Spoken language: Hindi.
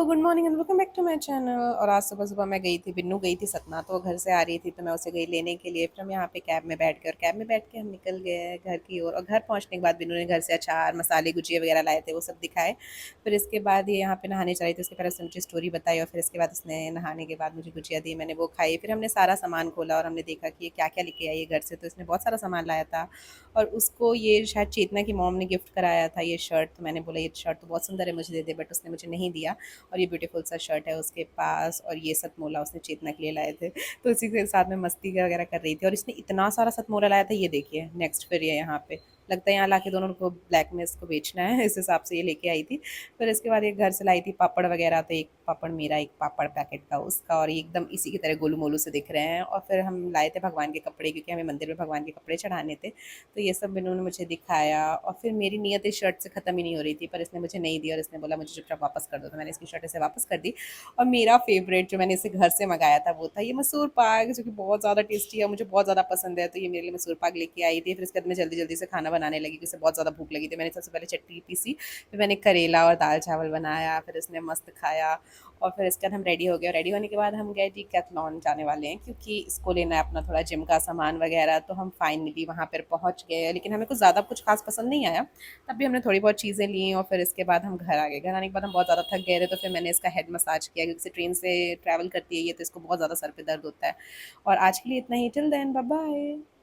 तो good morning and welcome back to my channel. और आज सुबह-सुबह मैं गई थी, बिन्नू गई थी सतना, तो वो घर से आ रही थी तो मैं उसे गई लेने के लिए। फिर हम यहाँ पे कैब में बैठ के और कैब में बैठ के हम निकल गए घर की ओर। और घर पहुँचने के बाद बिन्नू ने घर से अचार, मसाले, गुजिया वगैरह लाए थे, वो सब दिखाए। फिर इसके बाद ये यहाँ पे नहाने चली थी, उसके पहले उसने मुझे स्टोरी बताई और फिर इसके बाद उसने नहाने के बाद मुझे गुजिया दी, मैंने वो खाई। फिर हमने सारा सामान खोला और हमने देखा कि ये क्या-क्या लेके आई है घर से, तो इसने बहुत सारा सामान लाया था। और उसको ये शायद चेतना की मॉम ने गिफ्ट कराया था ये शर्ट, तो मैंने बोला ये शर्ट तो बहुत सुंदर है, मुझे दे दे, बट उसने मुझे नहीं दिया। और ये ब्यूटीफुल सा शर्ट है उसके पास, और ये सतमोला उसने चेतना के लिए लाए थे, तो उसी के साथ में मस्ती वगैरह कर रही थी। और इसने इतना सारा सतमोला लाया था, ये देखिए नेक्स्ट। फिर ये यहाँ पे लगता है यहाँ लाके दोनों को ब्लैक में इसको बेचना है, इस हिसाब से ये लेके आई थी। फिर इसके बाद एक घर से लाई थी पापड़ वगैरह, तो एक पापड़ मेरा, एक पापड़ पैकेट का उसका, और ये एकदम इसी की तरह गोलू मोलू से दिख रहे हैं। और फिर हम लाए थे भगवान के कपड़े, क्योंकि हमें मंदिर में भगवान के कपड़े चढ़ाने थे, तो ये सब इन्होंने मुझे दिखाया। और फिर मेरी नीयत इस शर्ट से ख़त्म ही नहीं हो रही थी, पर इसने मुझे नहीं दी और इसने बोला मुझे चुपचाप वापस कर दो, तो मैंने इसकी शर्ट इसे वापस कर दी। और मेरा फेवरेट जो मैंने इसे घर से मंगाया था वो था ये मसूर पाक, जो कि बहुत ज़्यादा टेस्टी है, मुझे बहुत ज़्यादा पसंद है। तो ये मेरे लिए मसूर पाक लेके आई थी। फिर इसके बाद मैं जल्दी जल्दी से खाना बनाने लगी, क्योंकि उसे बहुत ज़्यादा भूख लगी थी। मैंने सबसे पहले चटनी पीसी, फिर मैंने करेला और दाल चावल बनाया, फिर इसने मस्त खाया। और फिर इसके बाद हम रेडी हो गए, और रेडी होने के बाद हम गए डिकैथलॉन जाने वाले हैं, क्योंकि इसको लेना है अपना थोड़ा जिम का सामान वगैरह। तो हम फाइनली वहाँ पर पहुँच गए, लेकिन हमें कुछ ज़्यादा कुछ खास पसंद नहीं आया। तब भी हमने थोड़ी बहुत चीज़ें ली, और फिर इसके बाद हम घर आ गए। घर आने के बाद हम बहुत ज़्यादा थक गए थे, तो फिर मैंने इसका हेड मसाज किया, क्योंकि इसे ट्रेन से ट्रैवल करती है ये, तो इसको बहुत ज़्यादा सर पे दर्द होता है। और आज के लिए इतना ही, टिल देन बाय बाय।